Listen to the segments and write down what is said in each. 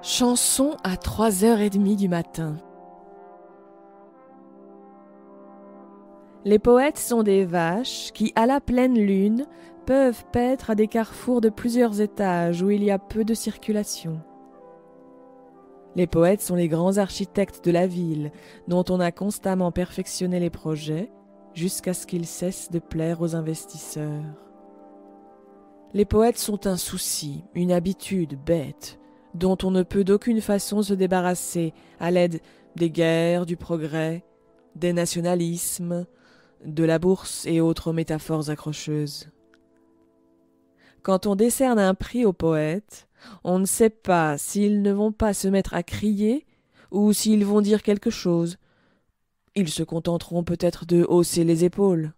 Chanson à 3h30 du matin. Les poètes sont des vaches qui, à la pleine lune, peuvent paître à des carrefours de plusieurs étages où il y a peu de circulation. Les poètes sont les grands architectes de la ville, dont on a constamment perfectionné les projets jusqu'à ce qu'ils cessent de plaire aux investisseurs. Les poètes sont un souci, une habitude bête, dont on ne peut d'aucune façon se débarrasser à l'aide des guerres, du progrès, des nationalismes, de la bourse et autres métaphores accrocheuses. Quand on décerne un prix aux poètes, on ne sait pas s'ils ne vont pas se mettre à crier ou s'ils vont dire quelque chose. Ils se contenteront peut-être de hausser les épaules.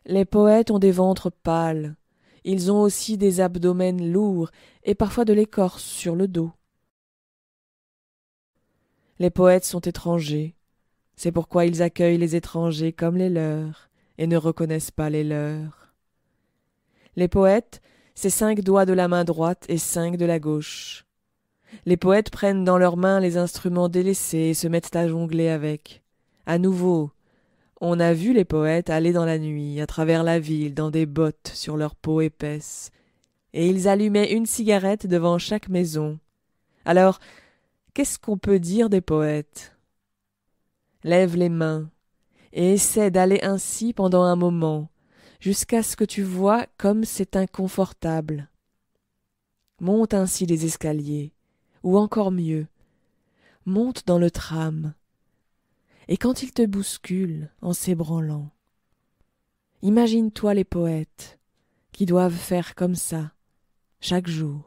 Les poètes ont des ventres pâles. Ils ont aussi des abdomens lourds et parfois de l'écorce sur le dos. Les poètes sont étrangers. C'est pourquoi ils accueillent les étrangers comme les leurs et ne reconnaissent pas les leurs. Les poètes, c'est 5 doigts de la main droite et 5 de la gauche. Les poètes prennent dans leurs mains les instruments délaissés et se mettent à jongler avec. À nouveau, on a vu les poètes aller dans la nuit, à travers la ville, dans des bottes sur leur peau épaisse, et ils allumaient une cigarette devant chaque maison. Alors, qu'est-ce qu'on peut dire des poètes ? Lève les mains, et essaie d'aller ainsi pendant un moment, jusqu'à ce que tu vois comme c'est inconfortable. Monte ainsi les escaliers, ou encore mieux, monte dans le tram, et quand il te bouscule en s'ébranlant, imagine-toi les poètes qui doivent faire comme ça chaque jour.